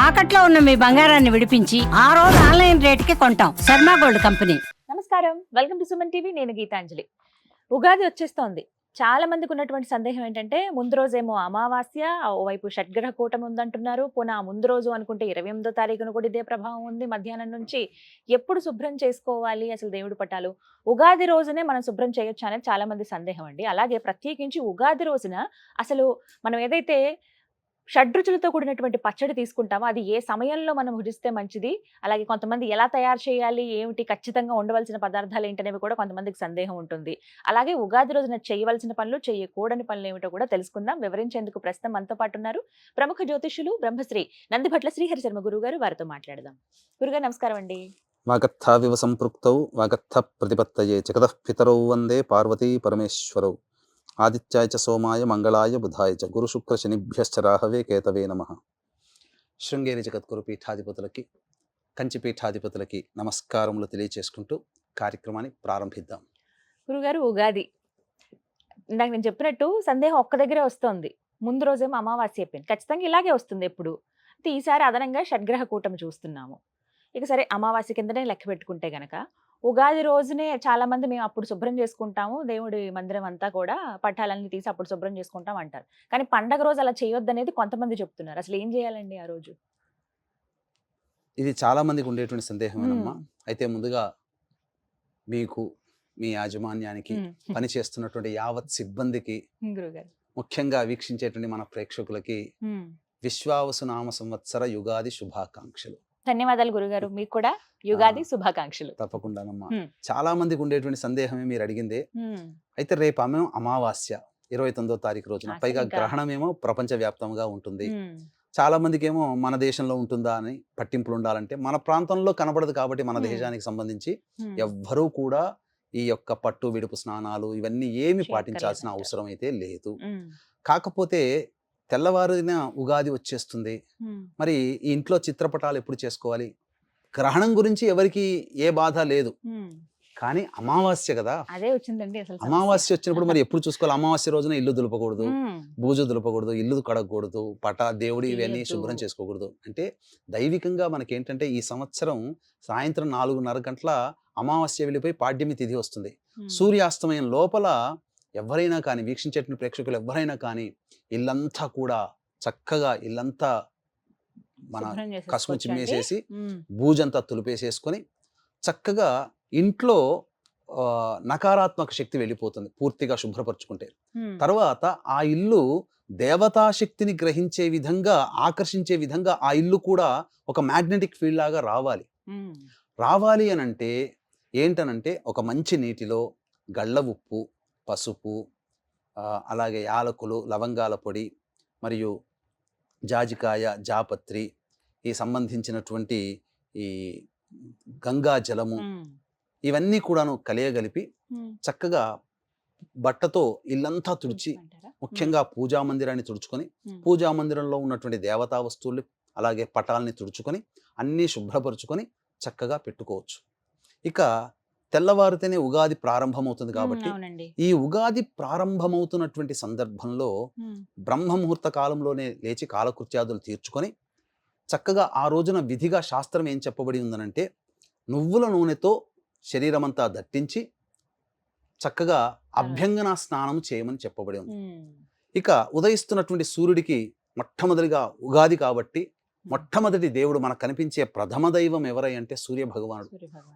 తాకట్లో ఉన్న మీ బంగారాన్ని విడిపించి ఆ రోజు ఆన్లైన్ రేటుకి కొంటాం. Sharma gold company. నమస్కారం, వెల్కమ్ టు సుమన్ టీవీ. నేను గీతాంజలి. ఉగాది వచ్చేస్తోంది. చాలా మందికి ఉన్నటువంటి సందేహం ఏంటంటే, ముందు రోజేమో అమావాస్య, ఓవైపు షడ్గ్రహ కూటమి ఉందంటున్నారు. పోనీ ఆ ముందు రోజు అనుకుంటే 28వ తారీఖున కూడా ఇదే ప్రభావం ఉంది. మధ్యాహ్నం నుంచి ఎప్పుడు శుభ్రం చేసుకోవాలి అసలు దేవుడి పటాలు? ఉగాది రోజునే మనం శుభ్రం చేయొచ్చు అనేది చాలా మంది సందేహం అండి. అలాగే ప్రత్యేకించి ఉగాది రోజున అసలు మనం ఏదైతే షడ్రుచులతో కూడినటువంటి పచ్చడి తీసుకుంటామో అది ఏ సమయంలో మనం భుజిస్తే మంచిది, అలాగే కొంతమంది ఎలా తయారు చేయాలి, ఏమిటి ఖచ్చితంగా ఉండవలసిన పదార్థాలు ఏంటనేవి కూడా కొంతమందికి సందేహం ఉంటుంది. అలాగే ఉగాది రోజున చేయవలసిన పనులు, చేయకూడని పనులు ఏమిటో కూడా తెలుసుకుందాం. వివరించేందుకు ప్రస్తుతం మనతో పాటు ఉన్నారు ప్రముఖ జ్యోతిష్యులు బ్రహ్మశ్రీ నందిభట్ల శ్రీహరి శర్మ గురువు గారు. వారితో మాట్లాడదాం. గురుగారు నమస్కారం అండి. వాగర్థావివ సంపృక్తౌ వాగర్థ ప్రతిపత్తయే జగతః పితరౌ వందే పార్వతీ పరమేశ్వరౌ ఆదిత్యాయ చ సోమాయ మంగళాయ బుధాయ చ గురు శుక్ర శనిభ్యశ్చ రాహవే కేతవే నమః. శృంగేరి జగద్గురు పీఠాధిపతులకి, కంచి పీఠాధిపతులకి నమస్కారములు తెలియచేసుకుంటూ కార్యక్రమాన్ని ప్రారంభిద్దాం. గురుగారు, ఉగాది ఇందాక నేను చెప్పినట్టు సందేహం ఒక్క దగ్గరే వస్తోంది. ముందు రోజేమో అమావాస్య అయిపోయింది. ఖచ్చితంగా ఇలాగే వస్తుంది ఎప్పుడు. అయితే ఈసారి అదనంగా షడ్గ్రహ కూటమి చూస్తున్నాము. ఇక సరే, అమావాస్య కిందనే లెక్క పెట్టుకుంటే గనక ఉగాది రోజునే చాలా మంది మేము అప్పుడు శుభ్రం చేసుకుంటాము, దేవుడి మందిరం అంతా కూడా పట్టాలన్నీ తీసి అప్పుడు శుభ్రం చేసుకుంటాం అంటారు. కానీ పండగ రోజు అలా చేయొద్దనేది కొంతమంది చెప్తున్నారు. అసలు ఏం చేయాలండి ఆ రోజు? ఇది చాలా మందికి ఉండేటువంటి సందేహమేనమ్మా. అయితే ముందుగా మీకు, మీ యాజమాన్యానికి, పనిచేస్తున్నటువంటి యావత్ సిబ్బందికి, గురుగారు ముఖ్యంగా వీక్షించేటువంటి మన ప్రేక్షకులకి విశ్వావసు నామ సంవత్సర యుగాది శుభాకాంక్షలు. ధన్యవాదాలు గురుగారు. మీకు కూడా యుగాది శుభాకాంక్షలు. తప్పకుండానమ్మా. చాలా మందికి ఉండేటువంటి సందేహమే మీరు అడిగిందే. అయితే రేపు అమావాస్య 29వ తారీఖు రోజున, పైగా గ్రహణమేమో ప్రపంచ వ్యాప్తంగా ఉంటుంది. చాలా మందికి ఏమో మన దేశంలో ఉంటుందా అని పట్టింపులు ఉండాలంటే, మన ప్రాంతంలో కనబడదు కాబట్టి మన దేశానికి సంబంధించి ఎవ్వరూ కూడా ఈ యొక్క పట్టు విడుపు స్నానాలు ఇవన్నీ ఏమి పాటించాల్సిన అవసరం అయితే లేదు. కాకపోతే తెల్లవారున ఉగాది వచ్చేస్తుంది. మరి ఈ ఇంట్లో చిత్రపటాలు ఎప్పుడు చేసుకోవాలి? గ్రహణం గురించి ఎవరికి ఏ బాధ లేదు, కానీ అమావాస్య కదా, అదే వచ్చిందండి అసలు. అమావాస్య వచ్చినప్పుడు మరి ఎప్పుడు చూసుకోవాలి? అమావాస్య రోజున ఇల్లు దులపకూడదు, బూజు దులపకూడదు, ఇల్లు కడగకూడదు, దేవుడి ఇవన్నీ శుభ్రం చేసుకోకూడదు. అంటే దైవికంగా మనకేంటంటే ఈ సంవత్సరం సాయంత్రం 4:30 గంటల అమావాస్య వెళ్ళిపోయి పాడ్యమి తిథి వస్తుంది. సూర్యాస్తమయం లోపల ఎవరైనా కానీ, వీక్షించేటువంటి ప్రేక్షకులు ఎవరైనా కానీ ఇల్లంతా కూడా చక్కగా ఇల్లంతా మన కసుము చిమ్మేసేసి బూజంతా తులిపేసేసుకొని చక్కగా ఇంట్లో నకారాత్మక శక్తి వెళ్ళిపోతుంది పూర్తిగా శుభ్రపరచుకుంటే. తర్వాత ఆ ఇల్లు దేవతాశక్తిని గ్రహించే విధంగా, ఆకర్షించే విధంగా ఆ ఇల్లు కూడా ఒక మ్యాగ్నెటిక్ ఫీల్డ్ లాగా రావాలి అని అంటే ఏంటనంటే, ఒక మంచి నీటిలో గళ్ళ ఉప్పు, పసుపు, అలాగే యాలకులు, లవంగాల పొడి మరియు జాజికాయ, జాపత్రి, ఈ సంబంధించినటువంటి ఈ గంగా జలము, ఇవన్నీ కూడాను కలియగలిపి చక్కగా బట్టతో ఇల్లంతా తుడిచి, ముఖ్యంగా పూజా మందిరాన్ని తుడుచుకొని, పూజా మందిరంలో ఉన్నటువంటి దేవతా వస్తువులు అలాగే పటాలని తుడుచుకొని అన్నీ శుభ్రపరుచుకొని చక్కగా పెట్టుకోవచ్చు. ఇక తెల్లవారితేనే ఉగాది ప్రారంభమవుతుంది కాబట్టి ఈ ఉగాది ప్రారంభమవుతున్నటువంటి సందర్భంలో బ్రహ్మముహూర్త కాలంలోనే లేచి కాలకృత్యాదులు తీర్చుకొని చక్కగా ఆ రోజున విధిగా శాస్త్రం ఏం చెప్పబడి ఉందనంటే, నువ్వుల నూనెతో శరీరమంతా దట్టించి చక్కగా అభ్యంగన స్నానం చేయమని చెప్పబడి ఉంది. ఇక ఉదయిస్తున్నటువంటి సూర్యుడికి మొట్టమొదటిగా ఉగాది కాబట్టి మొట్టమొదటి దేవుడు మనకు కనిపించే ప్రథమ దైవం ఎవరై అంటే సూర్య భగవానుడు.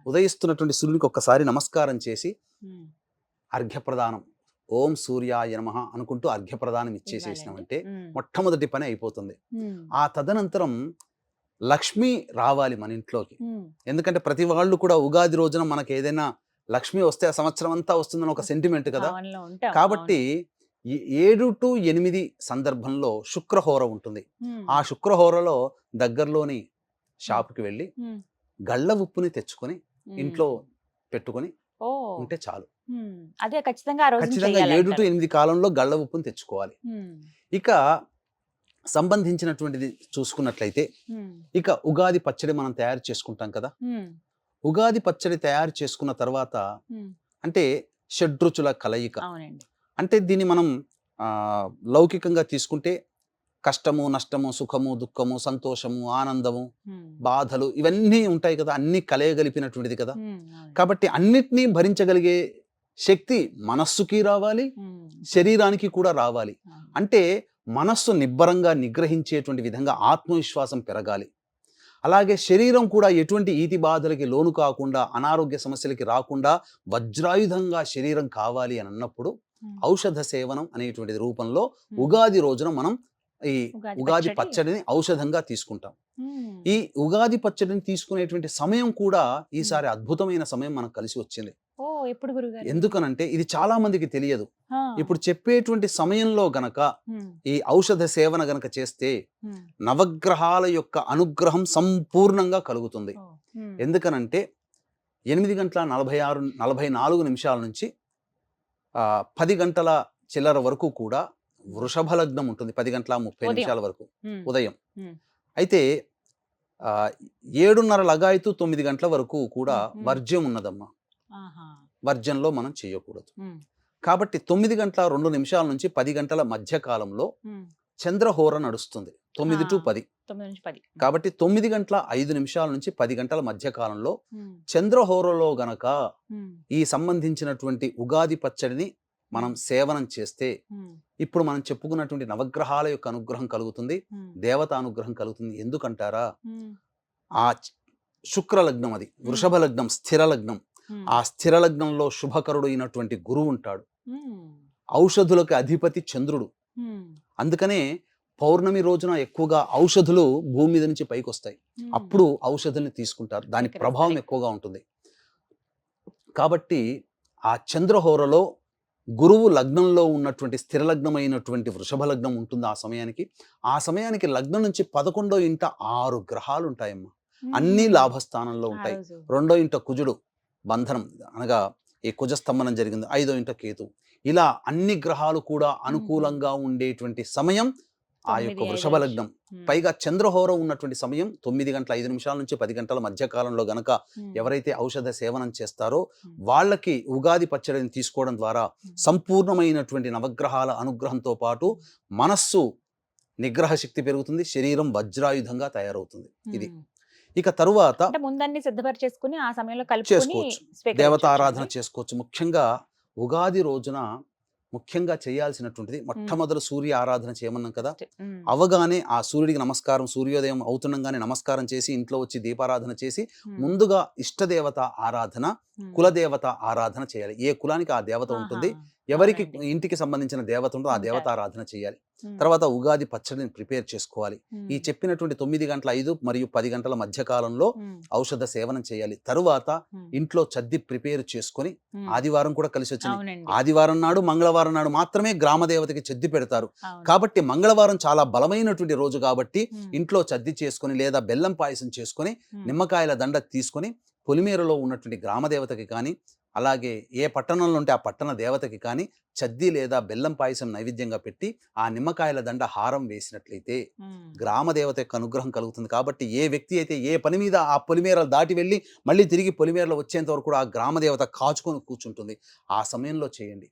ఉదయిస్తున్నటువంటి సూర్యుడికి ఒక్కసారి నమస్కారం చేసి అర్ఘ్యప్రదానం, ఓం సూర్యాయ నమః అనుకుంటూ అర్ఘ్యప్రదానం ఇచ్చేసేసినామంటే మొట్టమొదటి పని అయిపోతుంది. ఆ తదనంతరం లక్ష్మి రావాలి మన ఇంట్లోకి. ఎందుకంటే ప్రతి వాళ్ళు కూడా ఉగాది రోజున మనకి ఏదైనా లక్ష్మి వస్తే ఆ సంవత్సరం అంతా వస్తుందని ఒక సెంటిమెంట్ కదా. కాబట్టి 7 to 8 సందర్భంలో శుక్రహోర ఉంటుంది. ఆ శుక్రహోరలో దగ్గరలోని షాపుకి వెళ్ళి గళ్ళ ఉప్పుని తెచ్చుకొని ఇంట్లో పెట్టుకొని ఉంటే చాలు. అదే ఖచ్చితంగా 7 to 8 కాలంలో గళ్ళ ఉప్పుని తెచ్చుకోవాలి. ఇక సంబంధించినటువంటిది చూసుకున్నట్లయితే, ఇక ఉగాది పచ్చడి మనం తయారు చేసుకుంటాం కదా. ఉగాది పచ్చడి తయారు చేసుకున్న తర్వాత అంటే షడ్రుచుల కలయిక. అంటే దీన్ని మనం లౌకికంగా తీసుకుంటే కష్టము, నష్టము, సుఖము, దుఃఖము, సంతోషము, ఆనందము, బాధలు ఇవన్నీ ఉంటాయి కదా, అన్నీ కలయగలిపినటువంటిది కదా. కాబట్టి అన్నిటినీ భరించగలిగే శక్తి మనస్సుకి రావాలి, శరీరానికి కూడా రావాలి. అంటే మనస్సు నిబ్బరంగా నిగ్రహించేటువంటి విధంగా ఆత్మవిశ్వాసం పెరగాలి. అలాగే శరీరం కూడా ఎటువంటి ఈతి బాధలకి లోను కాకుండా, అనారోగ్య సమస్యలకి రాకుండా వజ్రాయుధంగా శరీరం కావాలి అని అన్నప్పుడు ఔషధ సేవనం అనేటువంటి రూపంలో ఉగాది రోజున మనం ఈ ఉగాది పచ్చడిని ఔషధంగా తీసుకుంటాం. ఈ ఉగాది పచ్చడిని తీసుకునేటువంటి సమయం కూడా ఈసారి అద్భుతమైన సమయం మనకు కలిసి వచ్చింది. ఎందుకనంటే ఇది చాలా మందికి తెలియదు. ఇప్పుడు చెప్పేటువంటి సమయంలో గనక ఈ ఔషధ సేవన గనక చేస్తే నవగ్రహాల యొక్క అనుగ్రహం సంపూర్ణంగా కలుగుతుంది. ఎందుకనంటే 8:44 నుంచి 10 గంటల చిల్లర వరకు కూడా వృషభ లగ్నం ఉంటుంది. 10:30 వరకు ఉదయం. అయితే 7:30 లగాయతు 9 గంటల వరకు కూడా వర్జ్యం ఉన్నదమ్మా. వర్జంలో మనం చేయకూడదు. కాబట్టి 9:02 నుంచి 10 గంటల మధ్య కాలంలో చంద్రహోర నడుస్తుంది. 9 to 10. కాబట్టి 9:05 నుంచి 10 గంటల మధ్య కాలంలో చంద్రహోరలో గనక ఈ సంబంధించినటువంటి ఉగాది పచ్చడిని మనం సేవనం చేస్తే ఇప్పుడు మనం చెప్పుకున్నటువంటి నవగ్రహాల యొక్క అనుగ్రహం కలుగుతుంది, దేవత అనుగ్రహం కలుగుతుంది. ఎందుకంటారా, ఆ శుక్ర లగ్నం, అది వృషభ లగ్నం, స్థిర లగ్నం. ఆ స్థిర లగ్నంలో శుభకరుడు అయినటువంటి గురువు ఉంటాడు. ఔషధులకు అధిపతి చంద్రుడు. అందుకనే పౌర్ణమి రోజున ఎక్కువగా ఔషధులు భూమి మీద నుంచి పైకి వస్తాయి. అప్పుడు ఔషధుల్ని తీసుకుంటారు, దాని ప్రభావం ఎక్కువగా ఉంటుంది. కాబట్టి ఆ చంద్రహోరలో గురువు లగ్నంలో ఉన్నటువంటి స్థిర లగ్నమైనటువంటి వృషభ లగ్నం ఉంటుంది. ఆ సమయానికి లగ్నం నుంచి 11వ ఇంట 6 గ్రహాలు ఉంటాయమ్మా. అన్ని లాభస్థానంలో ఉంటాయి. 2వ ఇంట కుజుడు బంధనం, అనగా ఈ కుజస్తంభనం జరిగింది. 5వ ఇంట కేతు. ఇలా అన్ని గ్రహాలు కూడా అనుకూలంగా ఉండేటువంటి సమయం ఆ యొక్క వృషభ లగ్నం. పైగా చంద్రహోర ఉన్నటువంటి సమయం 9:05 నుంచి 10 గంటల మధ్య కాలంలో గనక ఎవరైతే ఔషధ సేవనం చేస్తారో వాళ్ళకి ఉగాది పచ్చడిని తీసుకోవడం ద్వారా సంపూర్ణమైనటువంటి నవగ్రహాల అనుగ్రహంతో పాటు మనస్సు నిగ్రహ శక్తి పెరుగుతుంది, శరీరం వజ్రాయుధంగా తయారవుతుంది. ఇది ఇక తరువాత ముందన్ని సిద్ధపరిచేసుకుని ఆ సమయంలో చేసుకోవచ్చు, దేవత ఆరాధన చేసుకోవచ్చు. ముఖ్యంగా ఉగాది రోజున ముఖ్యంగా చేయాల్సినటువంటిది మొట్టమొదటి సూర్య ఆరాధన చేయమన్నాం కదా. అవగానే ఆ సూర్యుడికి నమస్కారం, సూర్యోదయం అవుతుండగానే నమస్కారం చేసి ఇంట్లో వచ్చి దీపారాధన చేసి ముందుగా ఇష్టదేవత ఆరాధన, కులదేవత ఆరాధన చేయాలి. ఏ కులానికి ఆ దేవత ఉంటుంది, ఎవరికి ఇంటికి సంబంధించిన దేవత ఉందో ఆ దేవత ఆరాధన చేయాలి. తర్వాత ఉగాది పచ్చడిని ప్రిపేర్ చేసుకోవాలి. ఈ చెప్పినటువంటి 9:05 మరియు 10 గంటల మధ్య కాలంలో ఔషధ సేవనం చేయాలి. తరువాత ఇంట్లో చద్ది ప్రిపేర్ చేసుకొని, ఆదివారం కూడా కలిసి వచ్చింది. ఆదివారం నాడు, మంగళవారం నాడు మాత్రమే గ్రామ దేవతకి చద్ది పెడతారు. కాబట్టి మంగళవారం చాలా బలమైనటువంటి రోజు కాబట్టి ఇంట్లో చద్ది చేసుకొని లేదా బెల్లం పాయసం చేసుకొని నిమ్మకాయల దండ తీసుకొని పొలిమేరలో ఉన్నటువంటి గ్రామ దేవతకి కానీ, అలాగే ఏ పట్టణంలో ఉంటే ఆ పట్టణ దేవతకి కానీ చద్ది లేదా బెల్లం పాయసం నైవేద్యంగా పెట్టి ఆ నిమ్మకాయల దండ హారం వేసినట్లయితే గ్రామ దేవత యొక్క అనుగ్రహం కలుగుతుంది. కాబట్టి ఏ వ్యక్తి అయితే ఏ పని మీద ఆ పొలిమేరలు దాటి వెళ్ళి మళ్ళీ తిరిగి పొలిమేరలో వచ్చేంత వరకు కూడా ఆ గ్రామ దేవత కాచుకొని కూర్చుంటుంది. ఆ సమయంలో చేయండి.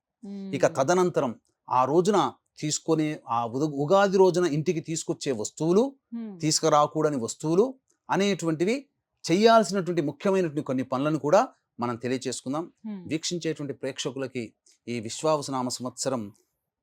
ఇక తదనంతరం ఆ రోజున తీసుకొని ఆ ఉగాది రోజున ఇంటికి తీసుకొచ్చే వస్తువులు, తీసుకురాకూడని వస్తువులు అనేటువంటివి చేయాల్సినటువంటి ముఖ్యమైనటువంటి కొన్ని పనులను కూడా మనం తెలియచేసుకుందాం. వీక్షించేటువంటి ప్రేక్షకులకి ఈ విశ్వావసునామ సంవత్సరం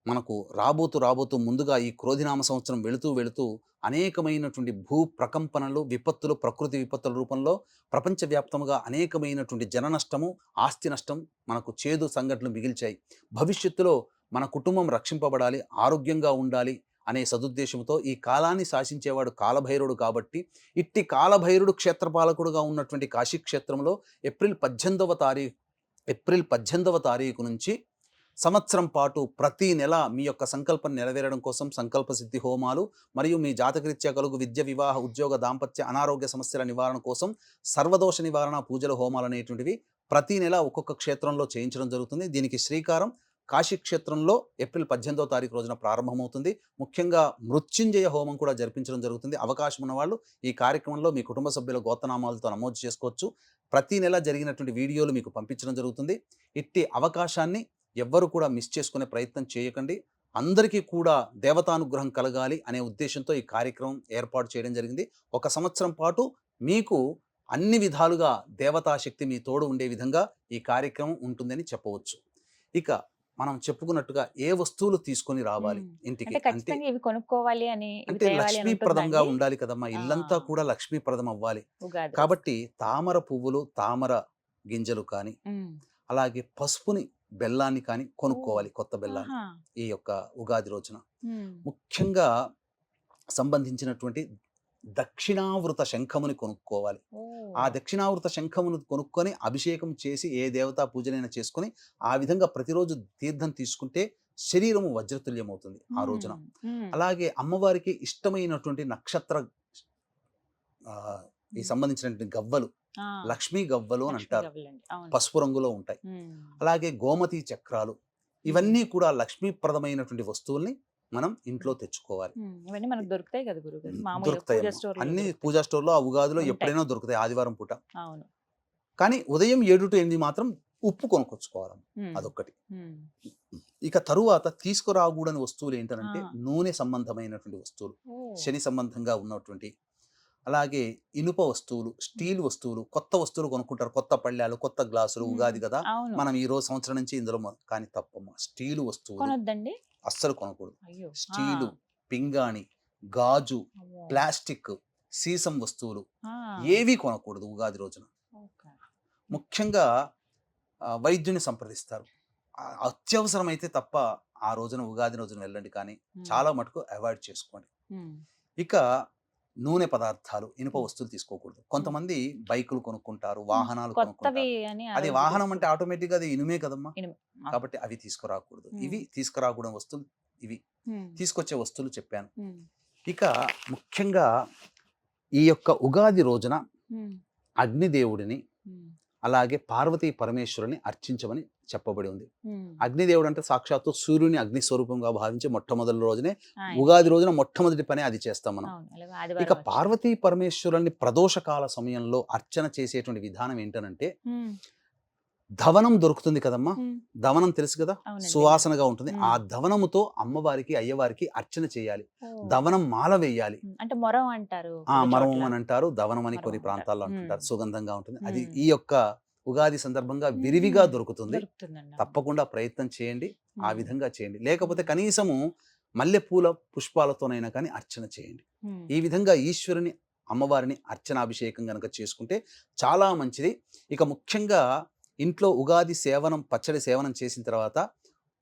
మనకు రాబోతూ ముందుగా ఈ క్రోధినామ సంవత్సరం వెళుతూ అనేకమైనటువంటి భూ ప్రకంపనలు, విపత్తులు, ప్రకృతి విపత్తుల రూపంలో ప్రపంచవ్యాప్తంగా అనేకమైనటువంటి జన నష్టము, ఆస్తి నష్టం, మనకు చేదు సంఘటనలు మిగిల్చాయి. భవిష్యత్తులో మన కుటుంబం రక్షింపబడాలి, ఆరోగ్యంగా ఉండాలి అనే సదుద్దేశంతో ఈ కాలాన్ని శాసించేవాడు కాలభైరుడు కాబట్టి ఇట్టి కాలభైరుడు క్షేత్రపాలకుడుగా ఉన్నటువంటి కాశీ క్షేత్రంలో ఏప్రిల్ 18వ తారీఖు నుంచి సంవత్సరం పాటు ప్రతి నెల మీ యొక్క సంకల్పం నెరవేరడం కోసం సంకల్ప సిద్ధి హోమాలు మరియు మీ జాతకరీత్యా కలుగు విద్య, వివాహ, ఉద్యోగ, దాంపత్య, అనారోగ్య సమస్యల నివారణ కోసం సర్వదోష నివారణ పూజల హోమాలు అనేటువంటివి ప్రతి నెల ఒక్కొక్క క్షేత్రంలో చేయించడం జరుగుతుంది. దీనికి శ్రీకారం కాశీ క్షేత్రంలో ఏప్రిల్ 18వ తారీఖు రోజున ప్రారంభమవుతుంది. ముఖ్యంగా మృత్యుంజయ హోమం కూడా జరిపించడం జరుగుతుంది. అవకాశం ఉన్నవాళ్ళు ఈ కార్యక్రమంలో మీ కుటుంబ సభ్యుల గోత్రనామాలతో నమోదు చేసుకోవచ్చు. ప్రతి నెల జరిగినటువంటి వీడియోలు మీకు పంపించడం జరుగుతుంది. ఇట్టి అవకాశాన్ని ఎవ్వరు కూడా మిస్ చేసుకునే ప్రయత్నం చేయకండి. అందరికీ కూడా దేవతానుగ్రహం కలగాలి అనే ఉద్దేశంతో ఈ కార్యక్రమం ఏర్పాటు చేయడం జరిగింది. ఒక సంవత్సరం పాటు మీకు అన్ని విధాలుగా దేవతాశక్తి మీ తోడు ఉండే విధంగా ఈ కార్యక్రమం ఉంటుందని చెప్పవచ్చు. ఇక మనం చెప్పుకున్నట్టుగా ఏ వస్తువులు తీసుకొని రావాలి ఇంటికి అంటే ఖచ్చితంగా ఇవి కొనుక్కోవాలి అని, ఇవి అంటే తేవాలి అని లక్ష్మీప్రదంగా ఉంటుందండి ఉండాలి కదమ్మా. ఇల్లంతా ఆ. కూడా లక్ష్మీప్రదం అవ్వాలి. ఉగాది రోజు. కాబట్టి తామర పువ్వులు, తామర గింజలు కానీ, ఉమ్. అలాగే పసుపుని, బెల్లాన్ని కానీ ఓ. కొనుక్కోవాలి, కొత్త బెల్లాన్ని ఆహా. ఈ యొక్క ఉగాది రోజున. ఉమ్. ముఖ్యంగా సంబంధించినటువంటి దక్షిణావృత శంఖముని కొనుక్కోవాలి. ఓ. ఆ దక్షిణావృత శంఖమును కొనుక్కొని అభిషేకం చేసి ఏ దేవతా పూజనైనా చేసుకొని ఆ విధంగా ప్రతిరోజు తీర్థం తీసుకుంటే శరీరము వజ్రతుల్యం అవుతుంది ఆ రోజున. ఉమ్. అలాగే అమ్మవారికి ఇష్టమైనటువంటి నక్షత్ర ఆ, ఈ సంబంధించినటువంటి గవ్వలు, ఆ. లక్ష్మీ గవ్వలు అని లక్ష్మీ అంటారు, గవ్వలండి. అవును. పసుపు రంగులో ఉంటాయి. ఉమ్. అలాగే గోమతి చక్రాలు, ఇవన్నీ కూడా లక్ష్మీప్రదమైనటువంటి వస్తువుల్ని మనం ఇంట్లో తెచ్చుకోవాలి. ఇవన్నీ మనకు దొరుకుతాయి కదా గురుగారు, మామూలుగా దొరుకుతాయి పూజ స్టోర్ అన్ని పూజా స్టోర్లో ఆ ఉగాదిలో ఉంటాయి. ఎప్పుడైనా దొరుకుతాయి, ఆదివారం పూట. అవును. కానీ ఉదయం 7 to 8 మాత్రం ఉప్పు కొనుక్కొచ్చుకోవాలి, ఉమ్. అదొక్కటి. ఉమ్. ఇక తరువాత తీసుకురాకూడని వస్తువులు ఏంటంటే ఆ. నూనె సంబంధమైనటువంటి వస్తువులు, ఓ. శని సంబంధంగా ఉన్నటువంటి, అలాగే ఇనుప వస్తువులు, స్టీల్ వస్తువులు, కొత్త వస్తువులు కొనుక్కుంటారు, కొత్త పళ్ళాలు, కొత్త గ్లాసులు. ఉమ్. ఉగాది కదా, అవును. మనం ఈ రోజు సంవత్సరం నుంచి ఇందులో కానీ తప్పమ్మా, స్టీలు వస్తువులు కొనొద్దండి. అస్సలు కొనకూడదు. అయ్యో. స్టీలు, పింగాణి, గాజు, అమ్మో. ప్లాస్టిక్, సీసం వస్తువులు ఆ. ఏవి కొనకూడదు ఉగాది రోజున. ఓకే. ముఖ్యంగా వైద్యుని సంప్రదిస్తారు, అత్యవసరమైతే తప్ప ఆ రోజున ఉగాది రోజున వెళ్ళండి, కానీ ఉమ్. చాలా మటుకు అవాయిడ్ చేసుకోండి. ఉమ్. ఇక నూనె పదార్థాలు, ఇనుప వస్తువులు తీసుకోకూడదు. కొంతమంది బైకులు కొనుక్కుంటారు, వాహనాలు కొత్తవి కొనుక్కుంటారు. అని అది వాహనం అంటే ఆటోమేటిక్గా అది ఇనుమే కదమ్మా, ఇనుము. ఆ. కాబట్టి అవి తీసుకురాకూడదు. ఉమ్. ఇవి తీసుకురాకూడని వస్తువులు ఇవి. ఉమ్. తీసుకొచ్చే వస్తువులు చెప్పాను. ఉమ్. ఇక ముఖ్యంగా ఈ యొక్క ఉగాది రోజున ఉమ్. అగ్నిదేవుడిని, ఉమ్. అలాగే పార్వతీ పరమేశ్వరుని అర్చించమని చెప్పబడి ఉంది. ఉమ్. అగ్నిదేవుడు అంటే సాక్షాత్తు సూర్యుని అగ్ని స్వరూపంగా భావించి మొట్టమొదటి రోజునే ఆయన. ఉగాది రోజున మొట్టమొదటి పని అది చేస్తాం మనం. అవును. అలాగే ఇక ఆదివారం వచ్చి. పార్వతీ పరమేశ్వరుని ప్రదోషకాల సమయంలో అర్చన చేసేటువంటి విధానం ఏంటనంటే, ఉమ్. ధవనం దొరుకుతుంది కదమ్మా, ఉమ్. ధవనం తెలుసు కదా, అవునండి. సువాసనగా ఉంటుంది. ఉమ్. ఆ ధవనముతో అమ్మవారికి, అయ్యవారికి అర్చన చేయాలి. ఓ. ధవనం మాల వేయాలి. అంటే మొరం అంటారు ఆ కొన్ని మరమం చోట్ల. అని అంటారు, ధవనం అని మరమం కొన్ని ప్రాంతాల్లో అంటారు. అంటుంటారు. ఉమ్. సుగంధంగా ఉంటుంది. అది ఉమ్. ఈ యొక్క ఉగాది సందర్భంగా విరివిగా ఉమ్. దొరుకుతుంది. దొరుకుతుందండి. అవును. తప్పకుండా ప్రయత్నం చేయండి, ఆ ఉమ్. విధంగా చేయండి. లేకపోతే కనీసము మల్లెపూల పుష్పాలతోనైనా కానీ అర్చన చేయండి. ఉమ్. ఈ విధంగా ఈశ్వరుని, అమ్మవారిని అర్చనాభిషేకం గనక చేసుకుంటే చాలా మంచిది. ఇక ముఖ్యంగా ఇంట్లో ఉగాది సేవనం, పచ్చడి సేవనం చేసిన తర్వాత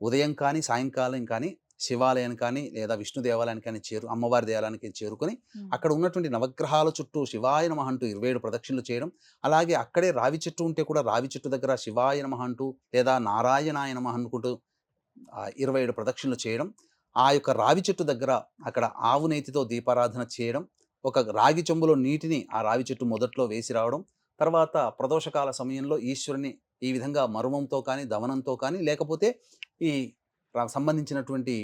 ఉదయం కానీ సాయంకాలం కానీ శివాలయం కానీ లేదా విష్ణు దేవాలయానికి కానీ అమ్మవారి దేవాలయానికి చేరుకొని ఉమ్. అక్కడ ఉన్నటువంటి నవగ్రహాల చుట్టూ శివాయ నమః అంటూ 27 ప్రదక్షిణలు చేయడం. అలాగే అక్కడే రావి చెట్టు ఉంటే కూడా రావి చెట్టు దగ్గర శివాయ నమః అంటూ లేదా నారాయణాయ నమః అనుకుంటూ 27 ప్రదక్షిణలు చేయడం. ఆ యొక్క రావి చెట్టు దగ్గర అక్కడ ఆవు నేతితో దీపారాధన చేయడం. ఒక రాగి చెంబులో నీటిని ఆ రావి చెట్టు మొదట్లో వేసి రావడం. తర్వాత ప్రదోషకాల సమయంలో ఈశ్వరుని ఈ విధంగా మరుమంతో కానీ, దవనంతో కానీ, లేకపోతే ఈ సంబంధించినటువంటి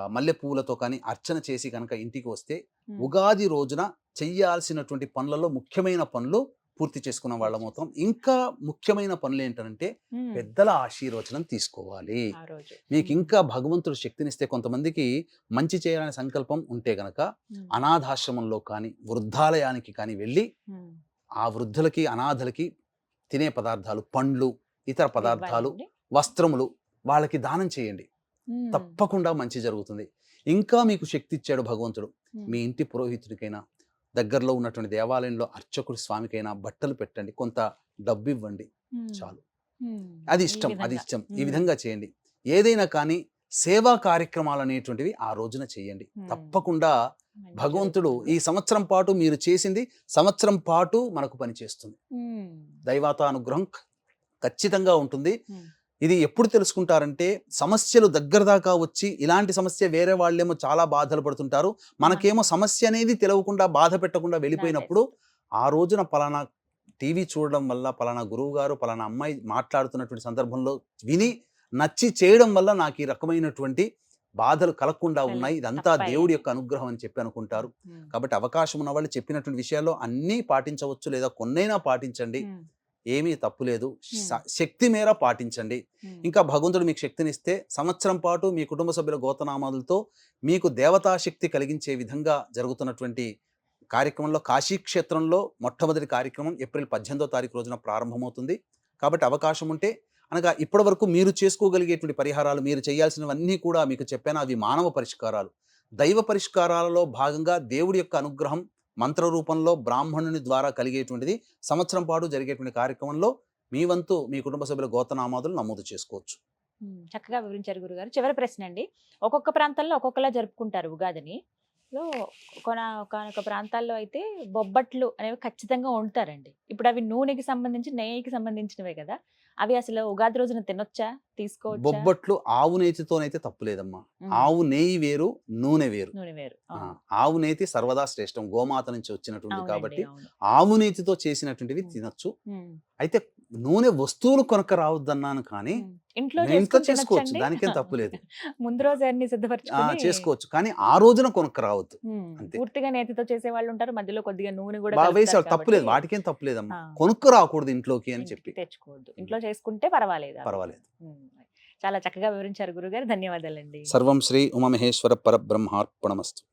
మల్లె పువ్వులతో కానీ అర్చన చేసి కనుక ఇంటికి వస్తే ఉమ్. ఉగాది రోజున చెయ్యాల్సినటువంటి పనులలో ముఖ్యమైన పనులు పూర్తి చేసుకున్న వాళ్ళమవుతాం. ఇంకా ముఖ్యమైన పనులు ఏంటంటే ఉమ్. పెద్దల ఆశీర్వచనం తీసుకోవాలి. ఆ రోజు. మీకు ఉమ్. ఇంకా భగవంతుడు శక్తినిస్తే, కొంతమందికి మంచి చేయాలనే సంకల్పం ఉంటే గనక ఉమ్. అనాథాశ్రమంలో కానీ వృద్ధాలయానికి కానీ వెళ్ళి ఉమ్. ఆ వృద్ధులకి, అనాథలకి తినే పదార్థాలు, పండ్లు, ఇతర పదార్థాలు, ఇవ్వాలండి. వస్త్రములు వాళ్ళకి దానం చేయండి. ఉమ్. తప్పకుండా మంచి జరుగుతుంది. ఇంకా మీకు శక్తి ఇచ్చాడు భగవంతుడు, ఉమ్. మీ ఇంటి పురోహితుడికైనా, దగ్గరలో ఉన్నటువంటి దేవాలయంలో అర్చకుడి స్వామికైనా బట్టలు పెట్టండి, కొంత డబ్బు ఇవ్వండి, ఉమ్. చాలు. ఉమ్. అది ఈ ఇష్టం, అది విధంగా. ఇష్టం. ఈ ఉమ్. విధంగా చేయండి. ఏదైనా కానీ సేవా కార్యక్రమాలు అనేటువంటివి ఆ రోజున చేయండి. ఉమ్. తప్పకుండా మంచి భగవంతుడు జరుగుతుంది. ఈ సంవత్సరం పాటు మీరు చేసింది సంవత్సరం పాటు మనకు పనిచేస్తుంది. ఉమ్. దైవాతానుగ్రహం ఖచ్చితంగా ఉంటుంది. ఉమ్. ఇది ఎప్పుడు తెలుసుకుంటారంటే, సమస్యలు దగ్గర దాకా వచ్చి ఇలాంటి సమస్య వేరే వాళ్ళేమో చాలా బాధలు పడుతుంటారు, మనకేమో సమస్య అనేది తెలియకుండా, బాధ పెట్టకుండా వెళ్ళిపోయినప్పుడు ఆ రోజున పలానా టీవీ చూడడం వల్ల, పలానా గురువు గారు, పలానా అమ్మాయి మాట్లాడుతున్నటువంటి సందర్భంలో విని నచ్చి చేయడం వల్ల నాకు ఈ రకమైనటువంటి బాధలు కలగకుండా ఉన్నాయి, ఇదంతా తప్ప దేవుడి అయింది. యొక్క అనుగ్రహం అని చెప్పి అనుకుంటారు. ఉమ్. కాబట్టి అవకాశం ఉన్న వాళ్ళు చెప్పినటువంటి విషయాల్లో అన్నీ పాటించవచ్చు, లేదా కొన్నైనా పాటించండి. ఉమ్. ఏమీ తప్పు లేదు. Hmm. శక్తి మేర పాటించండి. ఇంకా భగవంతుడు మీకు శక్తినిస్తే సంవత్సరం పాటు మీ కుటుంబ సభ్యుల గోత్రనామాలతో మీకు దేవతా శక్తి కలిగించే విధంగా జరుగుతున్నటువంటి కార్యక్రమంలో కాశీ క్షేత్రంలో మొట్టమొదటి కార్యక్రమం ఏప్రిల్ 18వ తారీఖు రోజున ప్రారంభమవుతుంది. కాబట్టి అవకాశం ఉంటే అనగా ఇప్పటి వరకు మీరు చేసుకోగలిగేటువంటి పరిహారాలు, మీరు చేయాల్సినవన్నీ కూడా మీకు చెప్పాను, అవి మానవ పరిష్కారాలు. దైవ పరిష్కారాలలో భాగంగా దేవుడి యొక్క అనుగ్రహం మంత్ర రూపంలో బ్రాహ్మణుని ద్వారా కలిగేటువంటిది సంవత్సరం పాటు జరిగేటువంటి కార్యక్రమంలో మీ వంతు మీ కుటుంబ సభ్యుల గోత్రనామాదులు నమోదు చేసుకోవచ్చు. చక్కగా వివరించారు గురుగారు. చివరి ప్రశ్న అండి, ఒక్కొక్క ప్రాంతంలో ఒక్కొక్కలా జరుపుకుంటారు ఉగాదిని. లో ఒకనొక ప్రాంతాల్లో అయితే బొబ్బట్లు అనేవి ఖచ్చితంగా వండుతారండి. ఇప్పుడు అవి నూనెకి సంబంధించి నెయ్యికి సంబంధించినవే కదా, అవి అసలు ఉగాది రోజున తినొచ్చా, తీసుకోవచ్చా? బొబ్బట్లు ఆవు నేతితోనైతే తప్పులేదమ్మా. ఆవు నెయ్యి వేరు, నూనె వేరు. నూనె వేరు. ఆవు నేతి సర్వదా శ్రేష్టం, గోమాత నుంచి వచ్చినటువంటి కాబట్టి అవును. ఆవు నేతితో చేసినటువంటివి తినొచ్చు. అయితే నూనె వస్తువులు కొనక రావద్దన్నాను, కానీ ఇంట్లో ఇంట్లో చేసుకోవచ్చు, చేసుకోవచ్చు, దానికేం తప్పు లేదు. ముందు రోజు అన్ని సిద్ధపరచుకొని చేసుకోవచ్చు, కానీ ఆ రోజున కొనక రావద్దు. అంతే. పూర్తిగా నేతితో చేసే వాళ్ళు ఉంటారు, మధ్యలో కొద్దిగా నూనె కూడా బాగా కలుపుతారు వేసేవాళ్ళు, తప్పులేదు, కాబట్టి వాటికేం తప్పులేదమ్మా. ఆ. కొనుక్కు రాకూడదు ఇంట్లోకి అని చెప్పి. ఇంటికి తెచ్చుకోవద్దు, ఇంట్లో చేసుకుంటే పర్వాలేదు. పర్వాలేదు. చాలా చక్కగా వివరించారు గురుగారు, ధన్యవాదాలండి. సర్వం శ్రీ ఉమామహేశ్వర పరబ్రహ్మార్పణమస్తు.